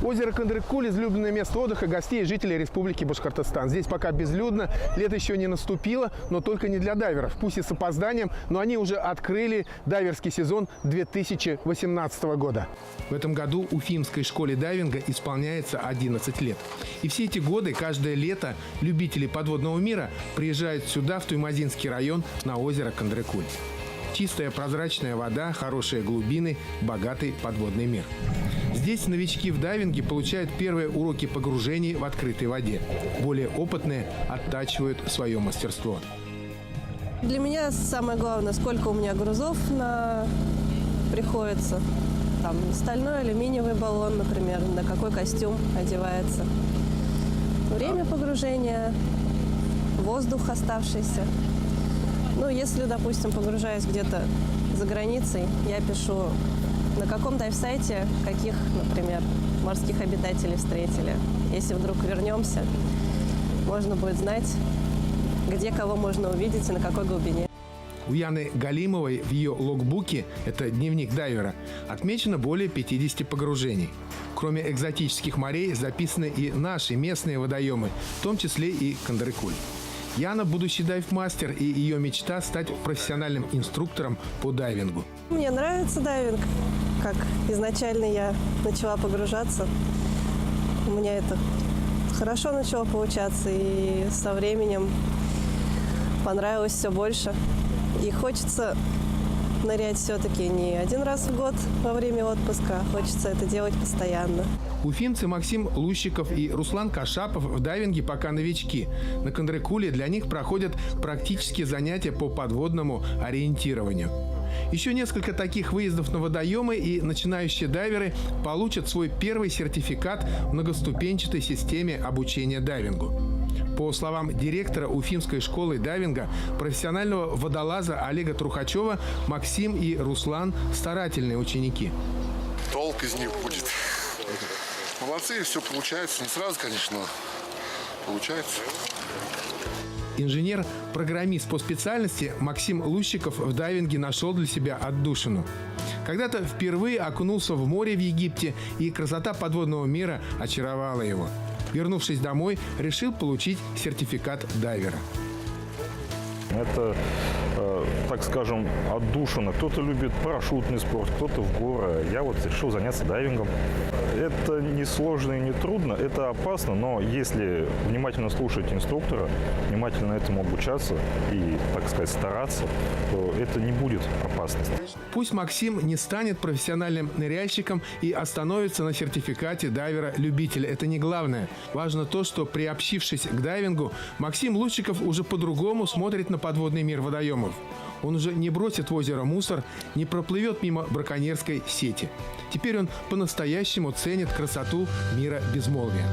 Озеро Кандрыкуль – излюбленное место отдыха гостей и жителей Республики Башкортостан. Здесь пока безлюдно, лето еще не наступило, но только не для дайверов. Пусть и с опозданием, но они уже открыли дайверский сезон 2018 года. В этом году Уфимской школе дайвинга исполняется 11 лет. И все эти годы, каждое лето, любители подводного мира приезжают сюда, в Туймазинский район, на озеро Кандрыкуль. Чистая прозрачная вода, хорошие глубины, богатый подводный мир. Здесь новички в дайвинге получают первые уроки погружений в открытой воде. Более опытные оттачивают свое мастерство. Для меня самое главное, сколько у меня грузов приходится. Там стальной, алюминиевый баллон, например, на какой костюм одевается. Время погружения, воздух оставшийся. Ну, если, допустим, погружаюсь где-то за границей, я пишу, на каком дайв-сайте, каких, например, морских обитателей встретили. Если вдруг вернемся, можно будет знать, где кого можно увидеть и на какой глубине. У Яны Галимовой в ее логбуке, это дневник дайвера, отмечено более 50 погружений. Кроме экзотических морей записаны и наши местные водоемы, в том числе и Кандрыкуль. Яна – будущий дайв-мастер, и ее мечта – стать профессиональным инструктором по дайвингу. Мне нравится дайвинг. Как изначально я начала погружаться, у меня это хорошо начало получаться, и со временем понравилось все больше. И хочется нырять все-таки не один раз в год во время отпуска, хочется это делать постоянно. Уфимцы Максим Лущиков и Руслан Кашапов в дайвинге пока новички. На Кандрыкуле для них проходят практические занятия по подводному ориентированию. Еще несколько таких выездов на водоемы, и начинающие дайверы получат свой первый сертификат в многоступенчатой системе обучения дайвингу. По словам директора Уфимской школы дайвинга, профессионального водолаза Олега Трухачева, Максим и Руслан – старательные ученики. Толк из них будет. Молодцы, все получается. Не сразу, конечно, получается. Инженер-программист по специальности Максим Лущиков в дайвинге нашел для себя отдушину. Когда-то впервые окунулся в море в Египте, и красота подводного мира очаровала его. Вернувшись домой, решил получить сертификат дайвера. Это, так скажем, отдушина. Кто-то любит парашютный спорт, кто-то в горы. Я вот решил заняться дайвингом. Это не сложно и не трудно, это опасно, но если внимательно слушать инструктора, внимательно этому обучаться и, так сказать, стараться, то это не будет опасности. Пусть Максим не станет профессиональным ныряльщиком и остановится на сертификате дайвера-любителя. Это не главное. Важно то, что, приобщившись к дайвингу, Максим Лущиков уже по-другому смотрит на подводный мир водоемов. Он уже не бросит в озеро мусор, не проплывет мимо браконьерской сети. Теперь он по-настоящему ценит красоту мира безмолвия.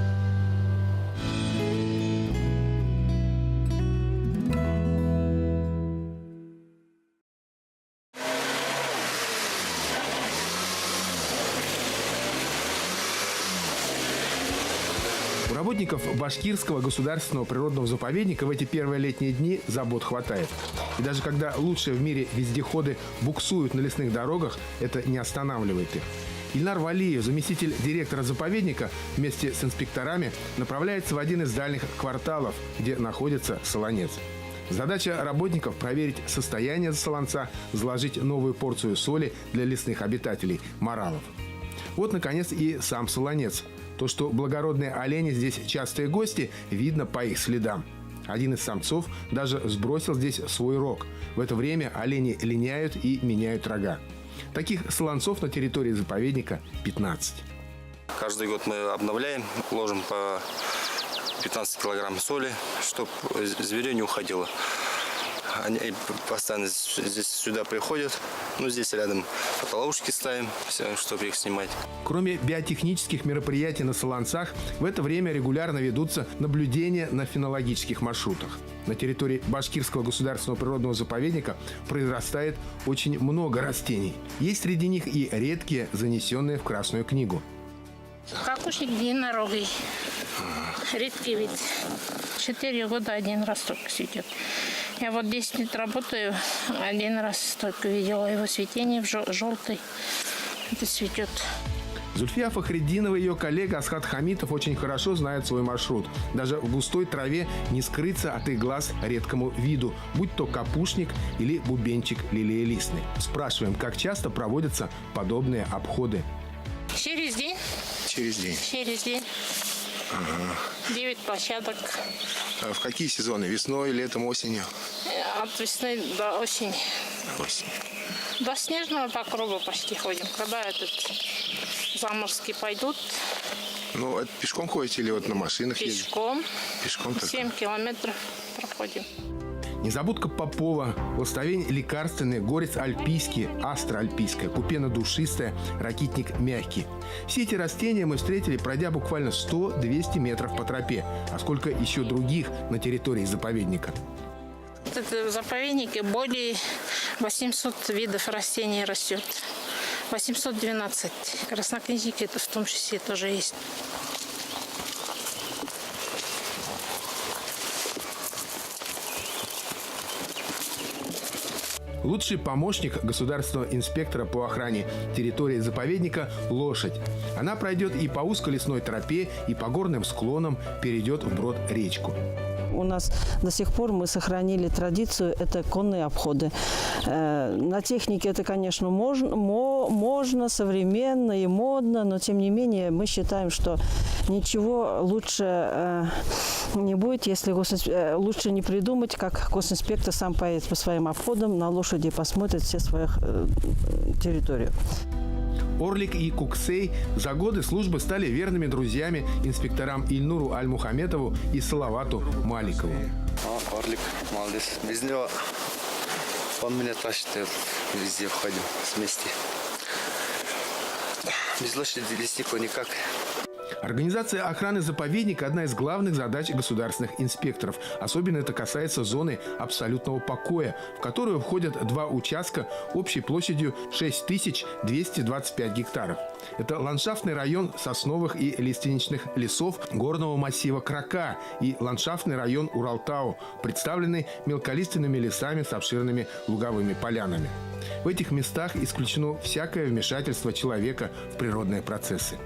У работников Башкирского государственного природного заповедника в эти первые летние дни забот хватает. И даже когда лучшие в мире вездеходы буксуют на лесных дорогах, это не останавливает их. Ильнар Валиев, заместитель директора заповедника, вместе с инспекторами направляется в один из дальних кварталов, где находится Солонец. Задача работников – проверить состояние солонца, заложить новую порцию соли для лесных обитателей – моралов. Вот, наконец, и сам Солонец. То, что благородные олени здесь частые гости, видно по их следам. Один из самцов даже сбросил здесь свой рог. В это время олени линяют и меняют рога. Таких солонцов на территории заповедника 15. Каждый год мы обновляем, ложим по 15 килограмм соли, чтобы зверя не уходило. Они постоянно здесь сюда приходят. Ну, здесь рядом фотоловушки ставим, чтобы их снимать. Кроме биотехнических мероприятий на Солонцах, в это время регулярно ведутся наблюдения на фенологических маршрутах. На территории Башкирского государственного природного заповедника произрастает очень много растений. Есть среди них и редкие, занесенные в Красную книгу. Кокошник длиннорогий. Редкий вид. 4 года один раз только цветет. Я вот 10 лет работаю, один раз только видела его цветение, желтый. Это цветет. Зульфия Фахриддинова и ее коллега Асхат Хамитов очень хорошо знают свой маршрут. Даже в густой траве не скрыться от их глаз редкому виду, будь то капушник или бубенчик лилиелистный. Спрашиваем, как часто проводятся подобные обходы. Через день. Через день. Через день. 9 площадок. А в какие сезоны? Весной, летом, осенью? От весны до осени. Осень. До снежного покрова почти ходим. Когда этот заморские пойдут, Ну, это пешком ходите или вот на машинах ездите? пешком Пешком только. 7 километров проходим. Незабудка Попова, ластовень лекарственный, горец альпийский, астра альпийская, купена душистая, ракитник мягкий. Все эти растения мы встретили, пройдя буквально 100-200 метров по тропе. А сколько еще других на территории заповедника? В заповеднике более 800 видов растений растет. 812. Краснокнижники это в том числе тоже есть. Лучший помощник государственного инспектора по охране территории заповедника – лошадь. Она пройдет и по узкой лесной тропе, и по горным склонам, перейдет вброд речку. У нас до сих пор мы сохранили традицию, это конные обходы. На технике это, конечно, можно, современно и модно, но тем не менее мы считаем, что ничего лучше не будет, если лучше не придумать, как госинспектор сам поедет по своим обходам на лошади и посмотрит все свою территорию. Орлик и Куксей за годы службы стали верными друзьями инспекторам Ильнуру Аль-Мухаметову и Салавату Маликову. Орлик, молодец. Без него он меня тащит, везде входим вместе. Без лошади леснику никак. Организация охраны заповедника – одна из главных задач государственных инспекторов. Особенно это касается зоны абсолютного покоя, в которую входят 2 участка общей площадью 6225 гектаров. Это ландшафтный район сосновых и лиственничных лесов горного массива Крака и ландшафтный район Уралтау, представленный мелколиственными лесами с обширными луговыми полянами. В этих местах исключено всякое вмешательство человека в природные процессы.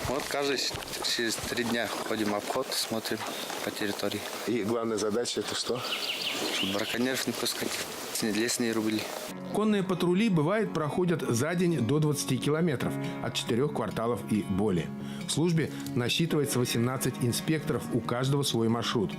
Вот каждый через 3 дня ходим обход, смотрим по территории. И главная задача это что? Чтобы браконьеров не пускать, лес не рубили. Конные патрули, бывает, проходят за день до 20 километров, от 4 кварталов и более. В службе насчитывается 18 инспекторов, у каждого свой маршрут.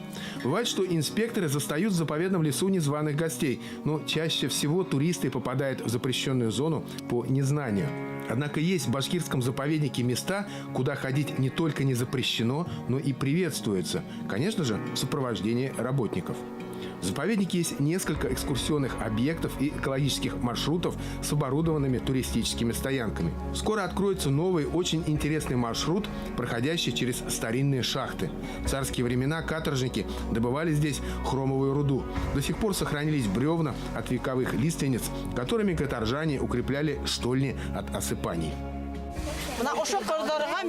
Бывает, что инспекторы застают в заповедном лесу незваных гостей, но чаще всего туристы попадают в запрещенную зону по незнанию. Однако есть в башкирском заповеднике места, куда ходить не только не запрещено, но и приветствуется. Конечно же, в сопровождении работников. В заповеднике есть несколько экскурсионных объектов и экологических маршрутов с оборудованными туристическими стоянками. Скоро откроется новый, очень интересный маршрут, проходящий через старинные шахты. В царские времена каторжники добывали здесь хромовую руду. До сих пор сохранились бревна от вековых лиственниц, которыми каторжане укрепляли штольни от осыпаний.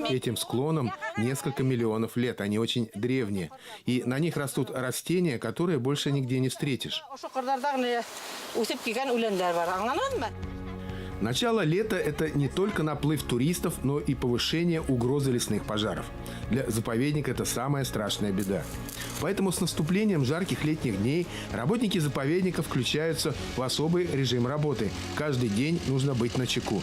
Этим склонам несколько миллионов лет, они очень древние. И на них растут растения, которые больше нигде не встретишь. Начало лета – это не только наплыв туристов, но и повышение угрозы лесных пожаров. Для заповедника это самая страшная беда. Поэтому с наступлением жарких летних дней работники заповедника включаются в особый режим работы. Каждый день нужно быть начеку.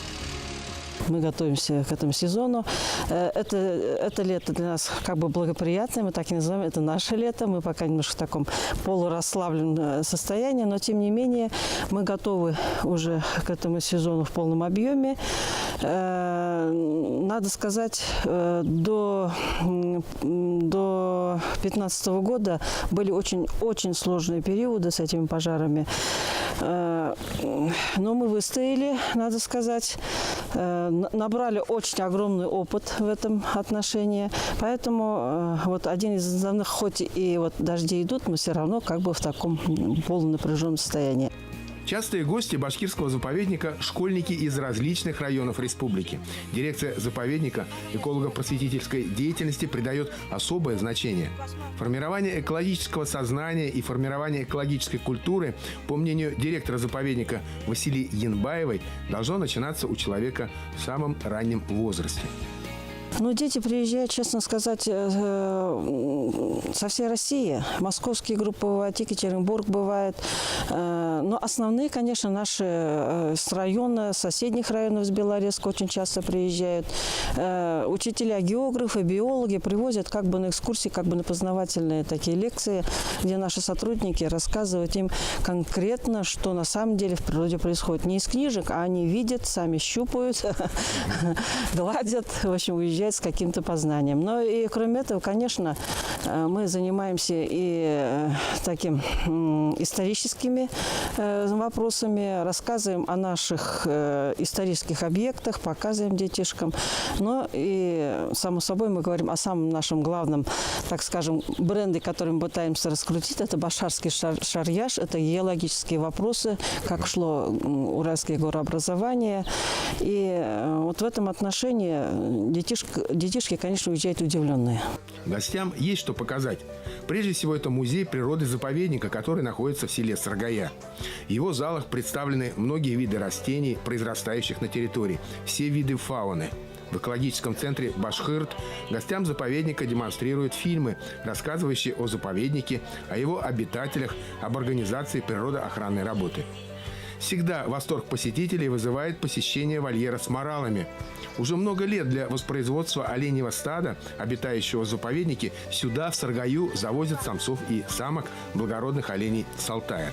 Мы готовимся к этому сезону. Это лето для нас как бы благоприятное, мы так и называем, это наше лето. Мы пока немножко в таком полурасслабленном состоянии, но тем не менее мы готовы уже к этому сезону в полном объеме. Надо сказать, до 2015 года были очень сложные периоды с этими пожарами. Но мы выстояли, надо сказать, набрали очень огромный опыт в этом отношении. Поэтому вот один из основных, хоть и вот дожди идут, мы все равно как бы в таком полунапряженном состоянии. Частые гости башкирского заповедника – школьники из различных районов республики. Дирекция заповедника эколого-просветительской деятельности придает особое значение. Формирование экологического сознания и формирование экологической культуры, по мнению директора заповедника Василии Янбаевой, должно начинаться у человека в самом раннем возрасте. Ну, дети приезжают, честно сказать, со всей России. Московские группы бывают, Екатеринбург бывает. Но основные, конечно, наши с района, соседних районов, с Белорецка очень часто приезжают. Учителя, географы, биологи привозят как бы на экскурсии, как бы на познавательные такие лекции, где наши сотрудники рассказывают им конкретно, что на самом деле в природе происходит. Не из книжек, а они видят, сами щупают, гладят, в общем, уезжают с каким-то познанием. Но и кроме этого, конечно, мы занимаемся и таким историческими вопросами, рассказываем о наших исторических объектах, показываем детишкам. Но и, само собой, мы говорим о самом нашем главном, так скажем, бренде, который мы пытаемся раскрутить. Это башкирский шарьяж, это геологические вопросы, как шло уральское горообразование. И вот в этом отношении детишки, конечно, уезжают удивленные. Гостям есть что показать. Прежде всего, это музей природы-заповедника, который находится в селе Саргая. В его залах представлены многие виды растений, произрастающих на территории, все виды фауны. В экологическом центре «Башкирт» гостям заповедника демонстрируют фильмы, рассказывающие о заповеднике, о его обитателях, об организации природоохранной работы. Всегда восторг посетителей вызывает посещение вольера с моралами. Уже много лет для воспроизводства оленьего стада, обитающего в заповеднике, сюда, в Саргаю, завозят самцов и самок благородных оленей с Алтая.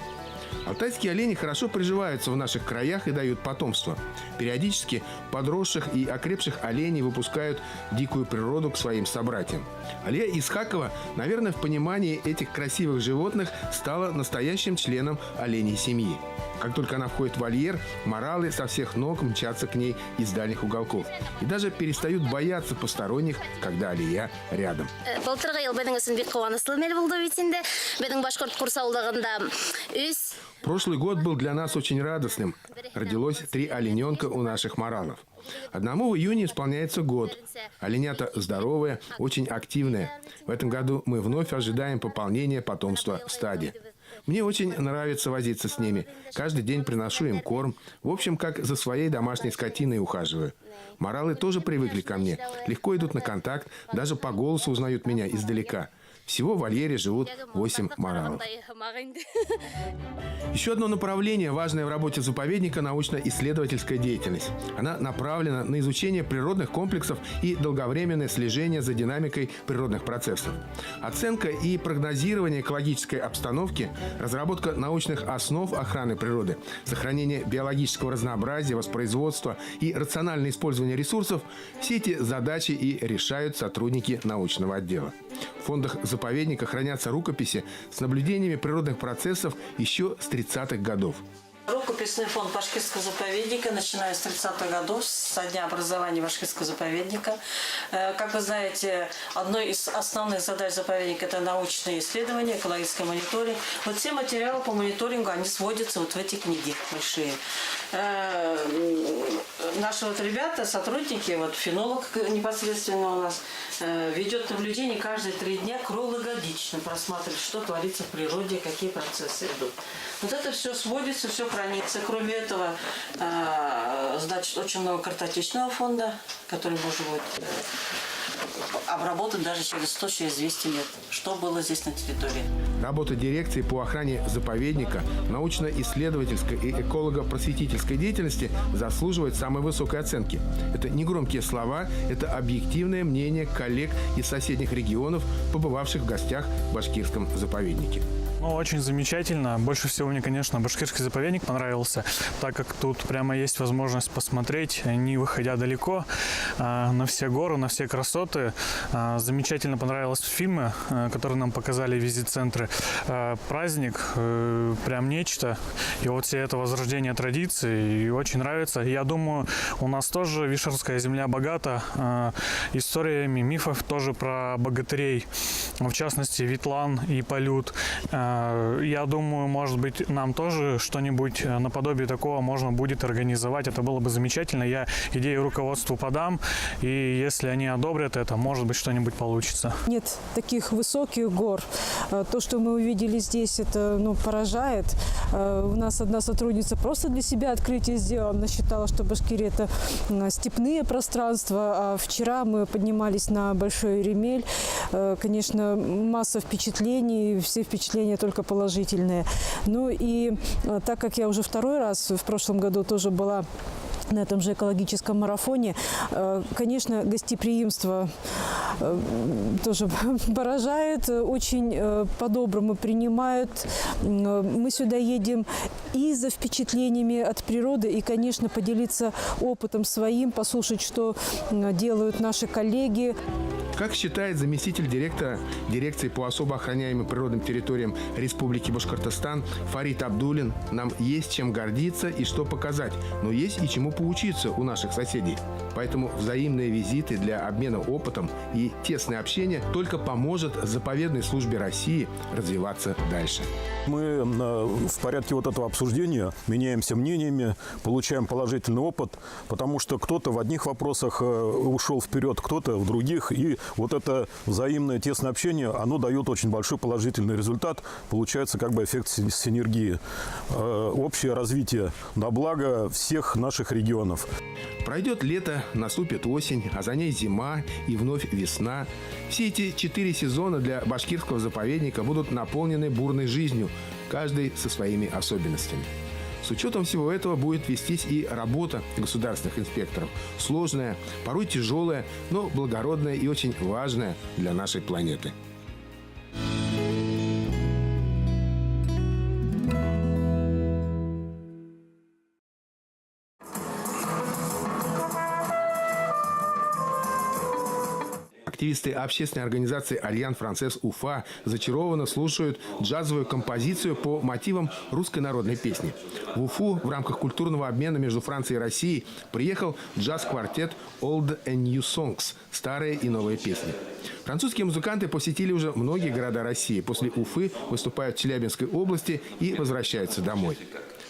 Алтайские олени хорошо приживаются в наших краях и дают потомство. Периодически подросших и окрепших оленей выпускают в дикую природу к своим собратьям. Алия Исхакова, наверное, в понимании этих красивых животных стала настоящим членом оленей семьи. Как только она входит в вольер, моралы со всех ног мчатся к ней из дальних уголков. И даже перестают бояться посторонних, когда Алия рядом. Прошлый год был для нас очень радостным. Родилось 3 олененка у наших моралов. Одному в июне исполняется год. Оленята здоровые, очень активные. В этом году мы вновь ожидаем пополнения потомства в стаде. Мне очень нравится возиться с ними. Каждый день приношу им корм. В общем, как за своей домашней скотиной ухаживаю. Моралы тоже привыкли ко мне. Легко идут на контакт, даже по голосу узнают меня издалека. Всего в вольере живут 8 моралов. Еще одно направление, важное в работе заповедника – научно-исследовательская деятельность. Она направлена на изучение природных комплексов и долговременное слежение за динамикой природных процессов. Оценка и прогнозирование экологической обстановки, разработка научных основ охраны природы, сохранение биологического разнообразия, воспроизводства и рациональное использование ресурсов – все эти задачи и решают сотрудники научного отдела. В фондах заповедника хранятся рукописи с наблюдениями природных процессов еще с 30-х годов. Рукописный фонд башкирского заповедника, начиная с 30-х годов, со дня образования башкирского заповедника. Как вы знаете, одной из основных задач заповедника – это научные исследования, экологический мониторинг. Вот все материалы по мониторингу, они сводятся вот в эти книги большие. Наши вот ребята, сотрудники, вот фенолог непосредственно у нас, ведет наблюдение каждые 3 дня круглогодично, просматривает, что творится в природе, какие процессы идут. Вот это все сводится, все хранится. Кроме этого, значит, очень много картотечного фонда, который можно будет обработать даже через 100, через 200 лет, что было здесь на территории. Работа дирекции по охране заповедника, научно-исследовательской и эколого-просветительской деятельности заслуживает самой высокой оценки. Это не громкие слова, это объективное мнение коллег из соседних регионов, побывавших в гостях в башкирском заповеднике. Ну, очень замечательно. Больше всего мне, конечно, башкирский заповедник понравился, так как тут прямо есть возможность посмотреть, не выходя далеко, на все горы, на все красоты. Замечательно понравились фильмы, которые нам показали в визит-центре. Праздник, прям нечто. И вот все это возрождение традиций, и очень нравится. Я думаю, у нас тоже Вишерская земля богата историями мифов тоже про богатырей. В частности, Ветлан и Полют. Я думаю, может быть, нам тоже что-нибудь наподобие такого можно будет организовать. Это было бы замечательно. Я идею руководству подам, и если они одобрят это, может быть, что-нибудь получится. Нет таких высоких гор. То, что мы увидели здесь, это поражает. У нас одна сотрудница просто для себя открытие сделала. Она считала, что Башкирия – это степные пространства. А вчера мы поднимались на Большой Еремель. Конечно, масса впечатлений, все впечатления только положительные. Ну и так как я уже второй раз в прошлом году тоже была на этом же экологическом марафоне, конечно, гостеприимство тоже поражает, очень по-доброму принимают. Мы сюда едем и за впечатлениями от природы, и, конечно, поделиться опытом своим, послушать, что делают наши коллеги. Как считает заместитель директора дирекции по особо охраняемым природным территориям Республики Башкортостан Фарид Абдулин, нам есть чем гордиться и что показать, но есть и чему поучиться у наших соседей. Поэтому взаимные визиты для обмена опытом и тесное общение только поможет заповедной службе России развиваться дальше. Мы в порядке вот этого обсуждения меняемся мнениями, получаем положительный опыт, потому что кто-то в одних вопросах ушел вперед, кто-то в других. И вот это взаимное тесное общение, оно дает очень большой положительный результат. Получается как бы эффект синергии, общее развитие на благо всех наших регионов. Пройдет лето, наступит осень, а за ней зима и вновь весна. Все эти 4 сезона для башкирского заповедника будут наполнены бурной жизнью, каждый со своими особенностями. С учетом всего этого будет вестись и работа государственных инспекторов. Сложная, порой тяжелая, но благородная и очень важная для нашей планеты. Активисты общественной организации «Альянс Франсес Уфа» зачарованно слушают джазовую композицию по мотивам русской народной песни. В Уфу в рамках культурного обмена между Францией и Россией приехал джаз-квартет «Old and New Songs» – старые и новые песни. Французские музыканты посетили уже многие города России. После Уфы выступают в Челябинской области и возвращаются домой.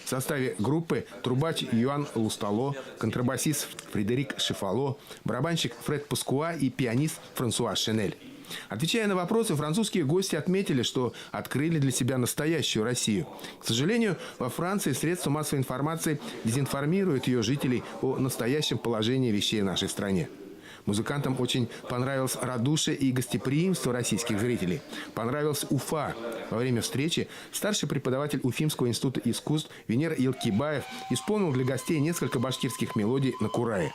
В составе группы трубач Юан Лустало, контрабасист Фредерик Шефало, барабанщик Фред Паскуа и пианист Франсуа Шенель. Отвечая на вопросы, французские гости отметили, что открыли для себя настоящую Россию. К сожалению, во Франции средства массовой информации дезинформируют ее жителей о настоящем положении вещей в нашей стране. Музыкантам очень понравилось радушие и гостеприимство российских зрителей. Понравилась Уфа. Во время встречи старший преподаватель Уфимского института искусств Венер Елкибаев исполнил для гостей несколько башкирских мелодий на курае.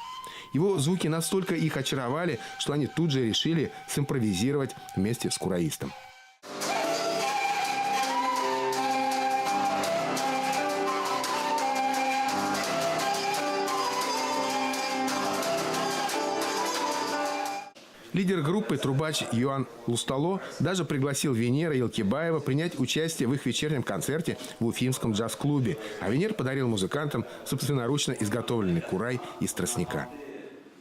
Его звуки настолько их очаровали, что они тут же решили симпровизировать вместе с кураистом. Лидер группы трубач Юан Лустало даже пригласил Венера Елкибаева принять участие в их вечернем концерте в Уфимском джаз-клубе. А Венер подарил музыкантам собственноручно изготовленный курай из тростника.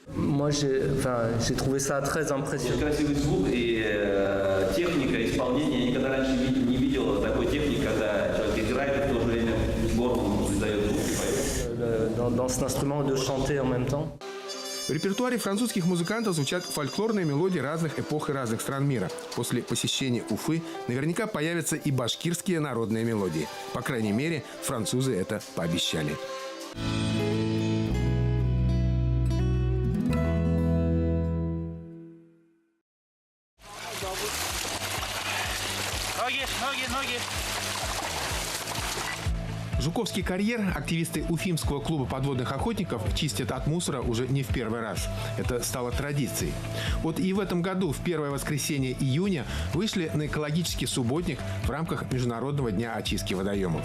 J'ai trouvé ça très impressionnant. Красивый звук и техника исполнения. Я никогда раньше не видел такой техники, когда человек играет и в то же время горлом издает звук. Dans cet instrument de chanter en même temps. В репертуаре французских музыкантов звучат фольклорные мелодии разных эпох и разных стран мира. После посещения Уфы наверняка появятся и башкирские народные мелодии. По крайней мере, французы это пообещали. Ноги. Жуковский карьер активисты Уфимского клуба подводных охотников чистят от мусора уже не в первый раз. Это стало традицией. Вот и в этом году, в первое воскресенье июня, вышли на экологический субботник в рамках Международного дня очистки водоемов.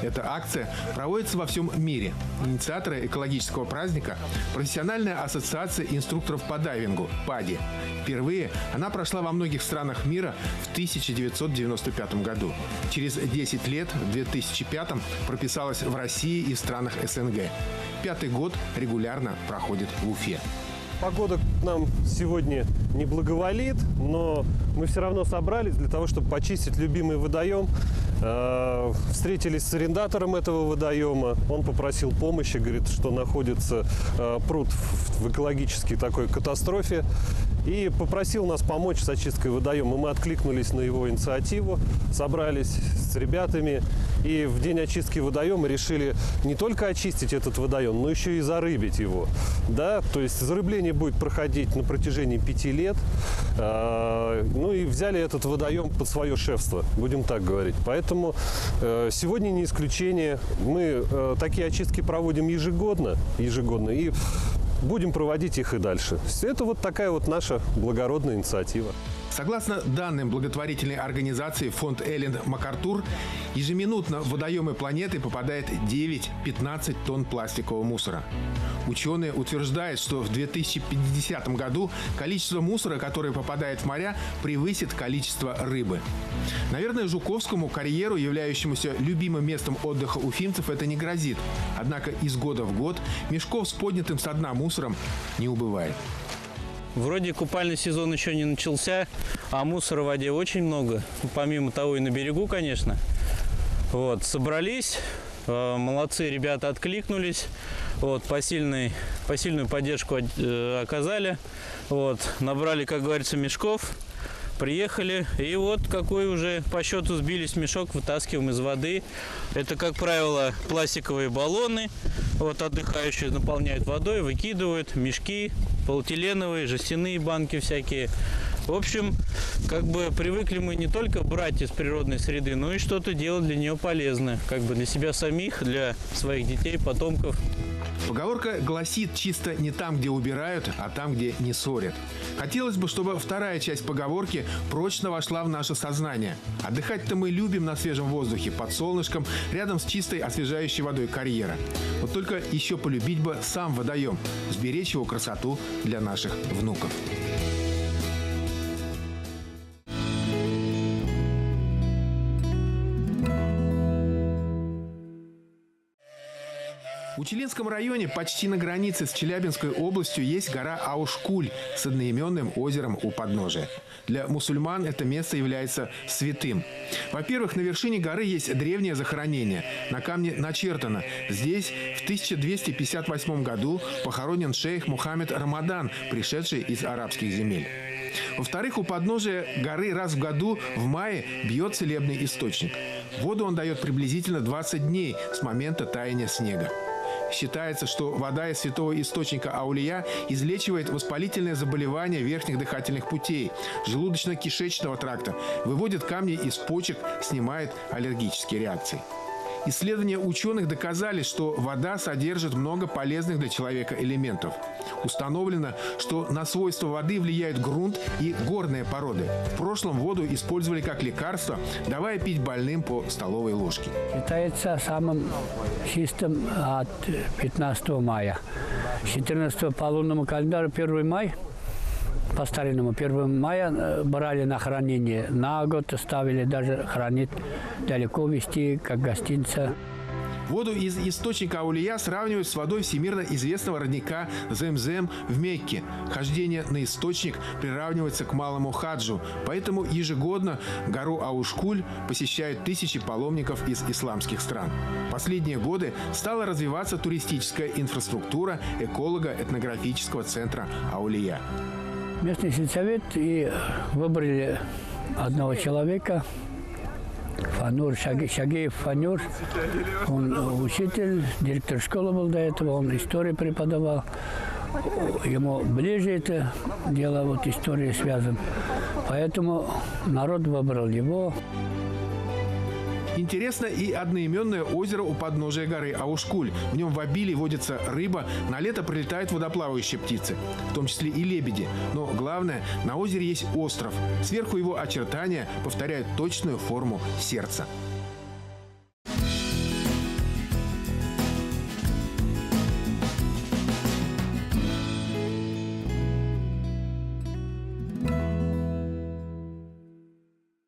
Эта акция проводится во всем мире. Инициаторы экологического праздника – профессиональная ассоциация инструкторов по дайвингу «ПАДИ». Впервые она прошла во многих странах мира в 1995 году. Через 10 лет, в 2005 прописалась в России и в странах СНГ. 5-й год регулярно проходит в Уфе. Погода нам сегодня не благоволит, но мы все равно собрались для того, чтобы почистить любимый водоем. Встретились с арендатором этого водоема. Он попросил помощи, говорит, что находится пруд в экологической такой катастрофе. И попросил нас помочь с очисткой водоема. Мы откликнулись на его инициативу, собрались с ребятами. И в день очистки водоема решили не только очистить этот водоем, но еще и зарыбить его. Да? То есть зарыбление будет проходить на протяжении 5 лет. Ну и взяли этот водоем под свое шефство, будем так говорить. Поэтому сегодня не исключение. Мы такие очистки проводим ежегодно. И будем проводить их и дальше. Это вот такая вот наша благородная инициатива. Согласно данным благотворительной организации фонд Эллен МакАртур, ежеминутно в водоемы планеты попадает 9-15 тонн пластикового мусора. Ученые утверждают, что в 2050 году количество мусора, которое попадает в моря, превысит количество рыбы. Наверное, Жуковскому карьеру, являющемуся любимым местом отдыха уфимцев, это не грозит. Однако из года в год мешков с поднятым со дна мусором не убывает. Вроде купальный сезон еще не начался, а мусора в воде очень много. Помимо того и на берегу, конечно. Вот, собрались, молодцы, ребята откликнулись, вот, посильную поддержку оказали. Вот, набрали, как говорится, мешков, приехали. И вот какой уже по счету сбились мешок, вытаскиваем из воды. Это, как правило, пластиковые баллоны. Вот, отдыхающие наполняют водой, выкидывают мешки. Полиэтиленовые, жестяные банки всякие. В общем, как бы привыкли мы не только брать из природной среды, но и что-то делать для нее полезное. Как бы для себя самих, для своих детей, потомков. Поговорка гласит: чисто не там, где убирают, а там, где не ссорят. Хотелось бы, чтобы вторая часть поговорки прочно вошла в наше сознание. Отдыхать-то мы любим на свежем воздухе, под солнышком, рядом с чистой освежающей водой карьера. Вот только еще полюбить бы сам водоем, сберечь его красоту для наших внуков. В Учелинском районе, почти на границе с Челябинской областью, есть гора Аушкуль с одноименным озером у подножия. Для мусульман это место является святым. Во-первых, на вершине горы есть древнее захоронение. На камне начертано: здесь в 1258 году похоронен шейх Мухаммед Рамадан, пришедший из арабских земель. Во-вторых, у подножия горы раз в году в мае бьет целебный источник. Воду он дает приблизительно 20 дней с момента таяния снега. Считается, что вода из святого источника Аулия излечивает воспалительные заболевания верхних дыхательных путей, желудочно-кишечного тракта, выводит камни из почек, снимает аллергические реакции. Исследования ученых доказали, что вода содержит много полезных для человека элементов. Установлено, что на свойства воды влияют грунт и горные породы. В прошлом воду использовали как лекарство, давая пить больным по столовой ложке. Считается самым чистым от 15 мая. С 14 по лунному календарю 1 май. По старинному 1 мая брали на хранение на год, ставили даже хранить, далеко везти, как гостиница. Воду из источника Аулия сравнивают с водой всемирно известного родника Земзем в Мекке. Хождение на источник приравнивается к малому хаджу, поэтому ежегодно гору Аушкуль посещают тысячи паломников из исламских стран. В последние годы стала развиваться туристическая инфраструктура эколого-этнографического центра Аулия. Местный сельсовет и выбрали одного человека, Фанур, Шагеев Фанур. Он учитель, директор школы был до этого, он историю преподавал. Ему ближе это дело, вот история связана. Поэтому народ выбрал его. Интересно и одноименное озеро у подножия горы Аушкуль. В нем в обилии водится рыба, на лето прилетают водоплавающие птицы, в том числе и лебеди. Но главное, на озере есть остров. Сверху его очертания повторяют точную форму сердца.